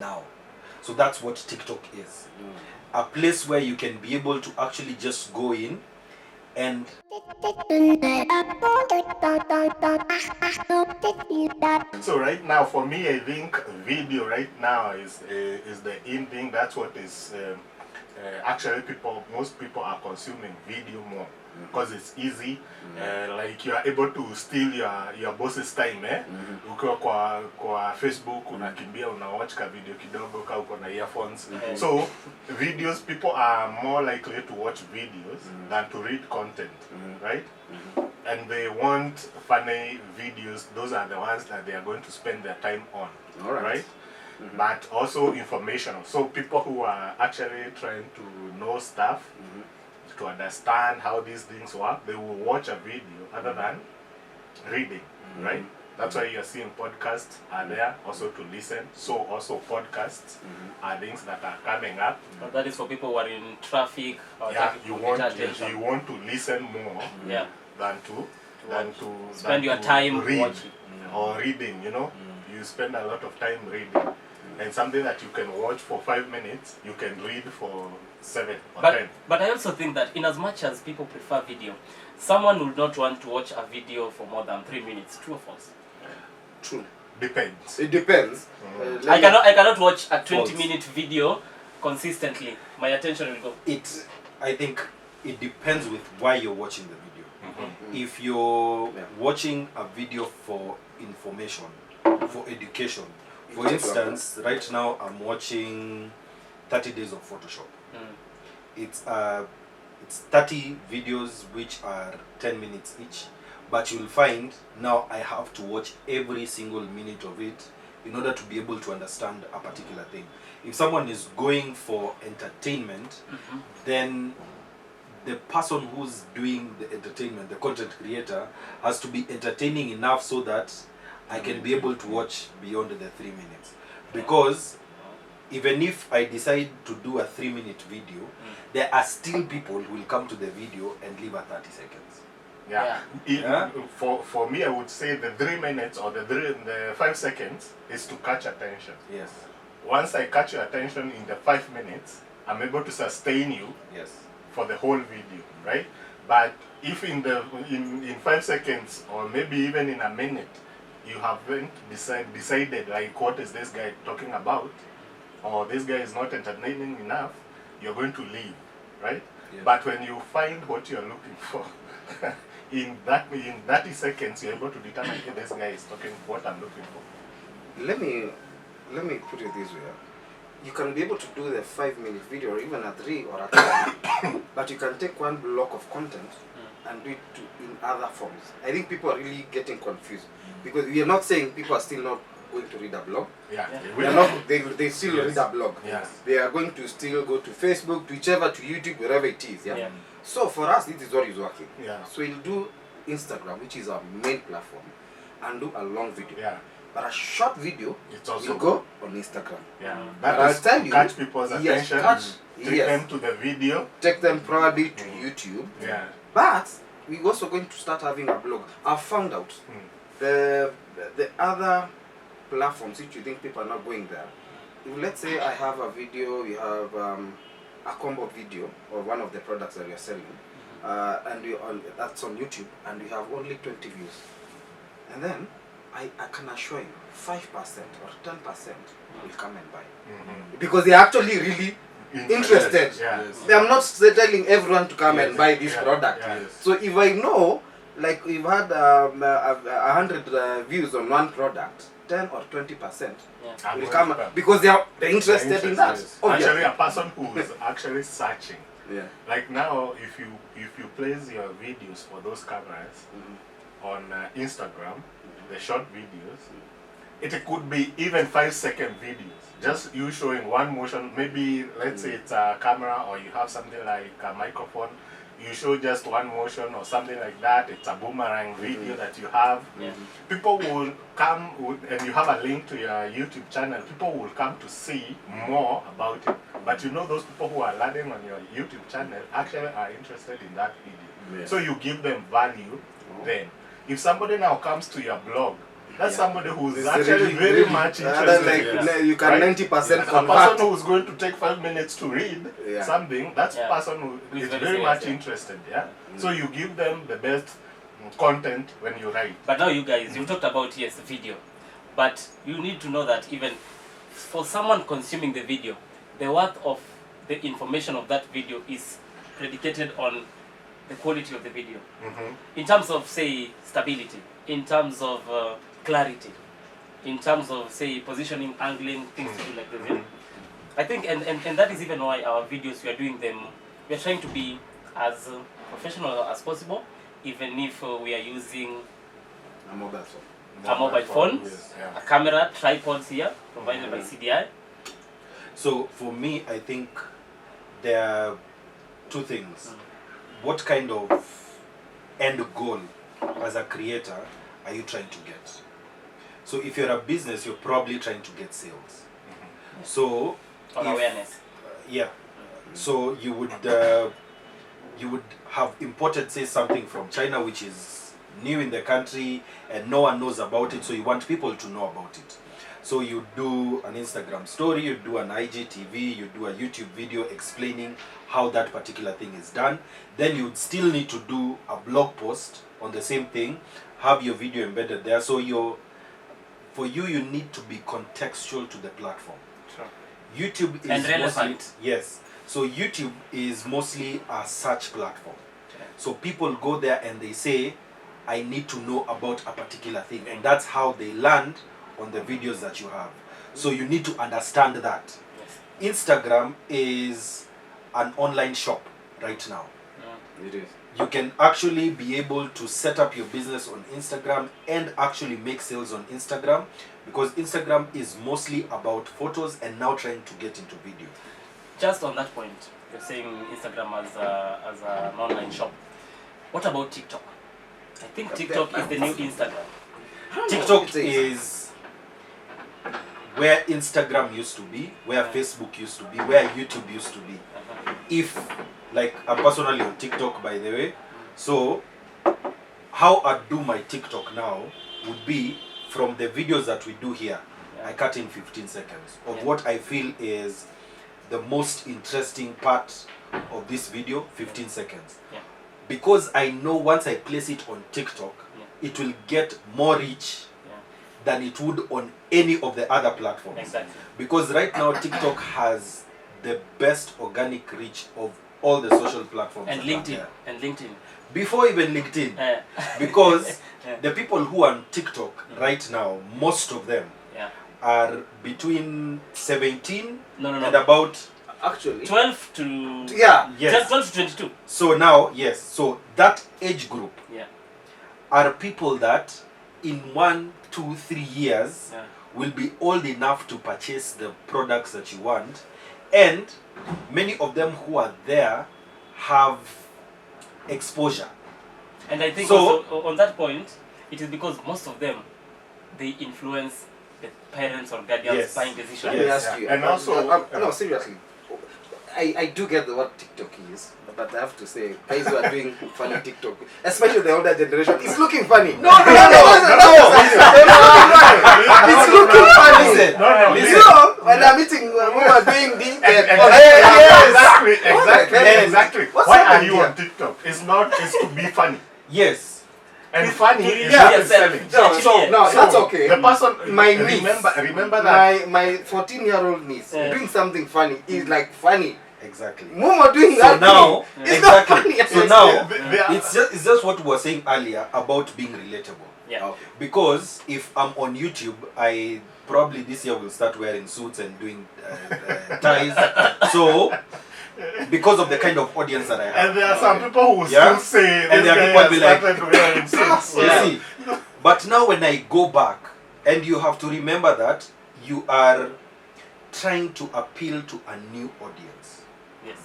now. So that's what TikTok is. A place where you can be able to actually just go in and so right now for me I think video right now is the in thing. That's what is actually most people are consuming video more because it's easy. Like you are able to steal your boss's time ukiwa kwa Facebook unakimbia unawatch ka video kidogo ka uko na earphones. So videos, people are more likely to watch videos than to read content, right? And they want funny videos. Those are the ones that they are going to spend their time on. All right. But also informational. So people who are actually trying to know stuff, to understand how these things work, they will watch a video other than reading, right? That's why you're seeing podcasts are there also to listen. So also podcasts are things that are coming up. But that is for people who are in traffic or you want to listen more than to spend your time read watching or reading, you know. You spend a lot of time reading. And something that you can watch for 5 minutes, you can read for 7 or 10. But I also think that in as much as people prefer video, someone would not want to watch a video for more than 3 minutes. True or false? True. Depends. It depends. I cannot watch a 20-minute video consistently. My attention will go. I think it depends with why you're watching the video. If you're watching a video for information, for education, for instance, right now I'm watching 30 Days of Photoshop. It's 30 videos which are 10 minutes each, but you'll find now I have to watch every single minute of it in order to be able to understand a particular thing. If someone is going for entertainment, then the person who's doing the entertainment, the content creator, has to be entertaining enough so that I can be able to watch beyond the 3 minutes. Because even if I decide to do a 3-minute video, there are still people who will come to the video and leave at 30 seconds. For me, I would say the 3 minutes or the 5 seconds is to catch attention. Yes. Once I catch your attention in the 5 minutes, I'm able to sustain you for the whole video, right? But if in 5 seconds or maybe even in a minute, you haven't decided like what is this guy talking about, or this guy is not entertaining enough, you're going to leave, right? Yes. But when you find what you're looking for, in 30 seconds, you're able to determine if this guy is talking what I'm looking for. Let me put it this way. You can be able to do the 5-minute video or even a 3 or a 10, but you can take one block of content and do it in other forms. I think people are really getting confused because we are not saying people are still not going to read a blog. They still read a blog. They are going to still go to Facebook, to whichever, to YouTube, wherever it is. So for us, this is what is working. So we'll do Instagram, which is our main platform, and do a long video. But a short video will go on Instagram. But I'll tell you, catch people's attention, take them to the video, take them probably to YouTube. But we're also going to start having a blog. I've found out the other platforms which you think people are not going there. If let's say I have a video, you have a combo video or one of the products that we are selling, and that's on YouTube, and we have only 20 views, and then I can assure you 5% or 10% will come and buy because they are actually really interested. They are not telling everyone to come and buy this product. So if I know, like we've had 100 views on one product, 10 or 20% will come because they're interested in that. Actually, a person who is actually searching. Like now, if you place your videos for those cameras on Instagram, the short videos, it could be even 5-second videos. Just you showing one motion, maybe let's say it's a camera or you have something like a microphone, you show just one motion or something like that, it's a boomerang video that you have. People will come, and you have a link to your YouTube channel, people will come to see more about it. But you know those people who are learning on your YouTube channel actually are interested in that video. So you give them value then. If somebody now comes to your blog That's somebody who's It's actually very much interested. Like you can 90% A convert. person who's going to take 5 minutes to read something, that's a person who is very much interested. So you give them the best content when you write. But now you guys, you talked about the video, but you need to know that even for someone consuming the video, the worth of the information of that video is predicated on the quality of the video. In terms of, say, stability, in terms of clarity, in terms of, say, positioning, angling, things to do like this. I think, and that is even why our videos, we are doing them, we are trying to be as professional as possible, even if we are using a mobile phone, a camera, tripods here, provided by CDI. So for me, I think there are two things. What kind of end goal as a creator are you trying to get? So if you're a business, you're probably trying to get sales. So awareness. So you would have imported, say, something from China which is new in the country and no one knows about it, so you want people to know about it. So you do an Instagram story, you do an IGTV, you do a YouTube video explaining how that particular thing is done. Then you'd still need to do a blog post on the same thing, have your video embedded there. So for you need to be contextual to the platform. YouTube is and relevant. Mostly, yes. So YouTube is mostly a search platform. So people go there and they say, I need to know about a particular thing. And that's how they land on the videos that you have. So you need to understand that. Instagram is an online shop right now. It is. You can actually be able to set up your business on Instagram and actually make sales on Instagram, because Instagram is mostly about photos and now trying to get into video. Just on that point, you're saying Instagram as an online shop. What about TikTok? I think TikTok is the new Instagram. TikTok is where Instagram used to be, where Facebook used to be, where YouTube used to be. If, like, I'm personally on TikTok, by the way, so how I do my TikTok now would be from the videos that we do here. I cut in 15 seconds of what I feel is the most interesting part of this video, 15 seconds. Because I know once I place it on TikTok, it will get more reach than it would on any of the other platforms. Exactly. Because right now TikTok has the best organic reach of all the social platforms. And LinkedIn. Before even LinkedIn. Because the people who are on TikTok right now, most of them are between 17 and about actually 12 to 12 to 22. So now, so that age group are people that in 1, 2, 3 years will be old enough to purchase the products that you want, and many of them who are there have exposure. And I think also on that point, it is because most of them, they influence the parents or guardians buying decisions. Let me ask you, and also no, seriously, I do get what TikTok is, but I have to say, guys who are doing funny TikTok, especially the older generation, it's looking funny. No, it's looking funny. Listen. When I'm eating, we are doing this. Exactly. Why are you on TikTok? It's to be funny. Yes. And funny is not selling. No, that's okay. The person, my niece, remember that my 14-year-old niece doing something funny is like funny. Exactly. Mama doing so that. Now, exactly. So now, it's just what we were saying earlier about being relatable. Yeah. Okay. Because if I'm on YouTube, I probably this year will start wearing suits and doing ties. So, because of the kind of audience that I have. And there are some people who still say, and there are people who be like, wearing suits. You see, but now when I go back, and you have to remember that you are trying to appeal to a new audience. Yes.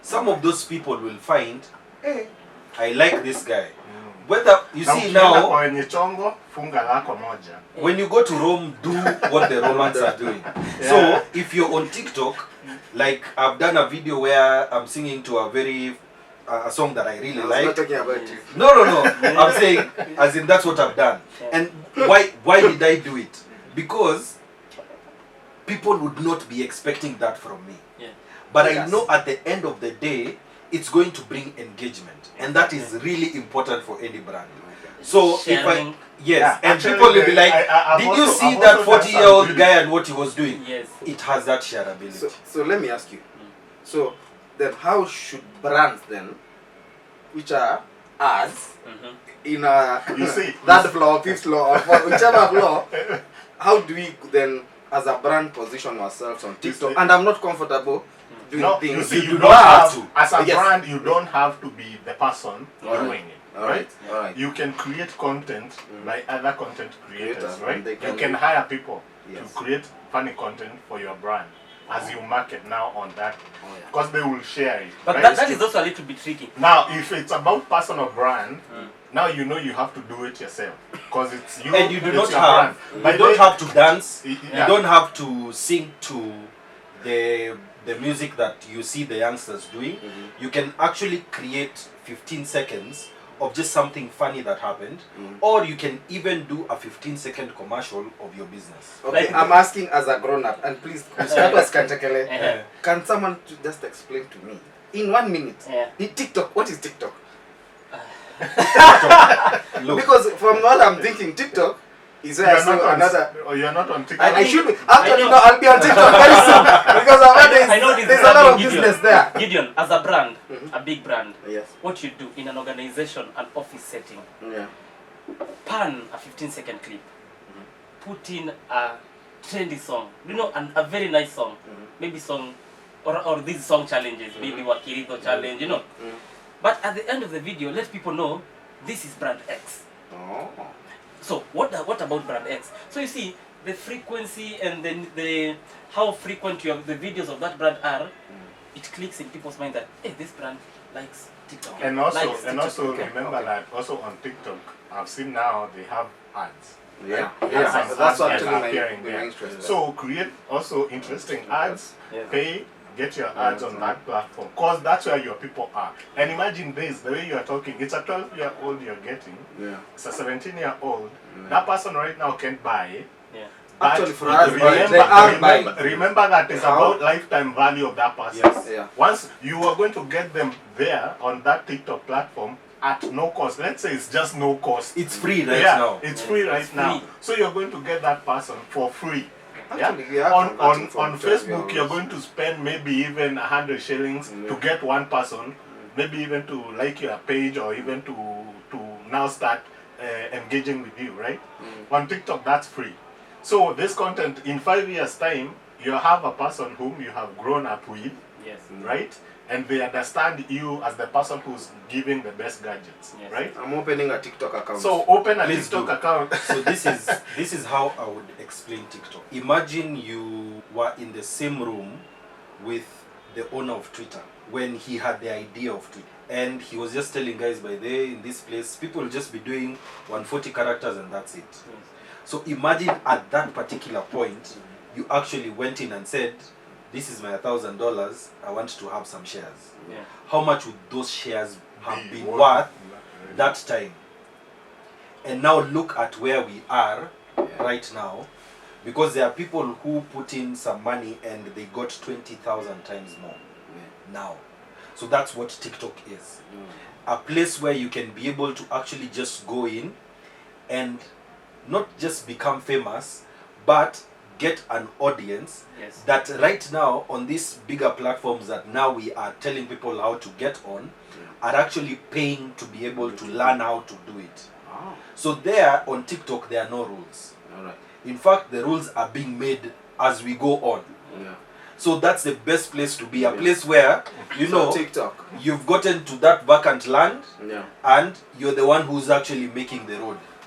Some of those people will find, hey, I like this guy. Whether you see now, when you go to Rome, do what the Romans are doing. So if you're on TikTok, like I've done a video where I'm singing to a very a song that I really I was like. not talking about you. No. I'm saying, as in that's what I've done. And why did I do it? Because people would not be expecting that from me. Yeah. But I know at the end of the day, it's going to bring engagement, and that is really important for any brand. So Sharing. and people will be like, did you see that 40-year-old guy and what he was doing? Yes. It has that shareability. So let me ask you. So then how should brands then, which are ads, in a third floor, fifth floor, or whichever floor, how do we then as a brand position ourselves on TikTok? And I'm not comfortable doing things. You don't have to. As a brand, you don't have to be the person doing it. Right? You can create content by other content creators, right? You can hire people to create funny content for your brand as you market now on that, because they will share it. But right? that is also a little bit tricky. Now, if it's about personal brand, now you know you have to do it yourself, because it's you. And you do not have. You don't have to dance. You don't have to sing to the music that you see the youngsters doing. You can actually create 15 seconds of just something funny that happened, or you can even do a 15-second commercial of your business. Okay, I'm asking as a grown-up, and please, can someone just explain to me in 1 minute? TikTok, what is TikTok? Because from what I'm thinking, TikTok is where I saw another. You're not on TikTok. I should be. Actually, no, I'll be on TikTok very soon because there's a lot of business there. Gideon, as a brand, a big brand, yes, what you do in an organization, an office setting, pan a 15-second clip, put in a trendy song, a very nice song, maybe song, or these song challenges, maybe Wakirito challenge, But at the end of the video, let people know this is brand X. So what about brand X? So you see the frequency and then the how frequent the videos of that brand are. It clicks in people's mind that hey, this brand likes TikTok. And also remember that also on TikTok, I've seen now they have ads. That's actually my interest. So create also interesting ads. Pay. Get your ads on that platform, because that's where your people are. And imagine this, the way you are talking, it's a 12-year-old you're getting, it's a 17-year-old. That person right now can't buy. Actually, for us, remember that it's about lifetime value of that person. Once you are going to get them there on that TikTok platform at no cost, let's say it's just no cost. It's free right now. It's free right now. So you're going to get that person for free. Actually, on Facebook, you're going to spend maybe even 100 shillings to get one person, maybe even to like your page or even to now start engaging with you, right? On TikTok, that's free. So this content, in 5 years' time, you have a person whom you have grown up with, right? And they understand you as the person who's giving the best gadgets, right? I'm opening a TikTok account. So open a TikTok account. So this is how I would explain TikTok. Imagine you were in the same room with the owner of Twitter when he had the idea of Twitter, and he was just telling guys, by the way, in this place, people will just be doing 140 characters and that's it. So imagine at that particular point, you actually went in and said, this is my $1,000, I want to have some shares. How much would those shares have been worth that time? And now look at where we are right now, because there are people who put in some money and they got 20,000 times more now. So that's what TikTok is. A place where you can be able to actually just go in and not just become famous, but get an audience that right now on these bigger platforms that now we are telling people how to get on are actually paying to be able to learn how to do it. So there on TikTok there are no rules. In fact, the rules are being made as we go on. So that's the best place to be, a place where TikTok, you've gotten to that vacant land and you're the one who's actually making the road.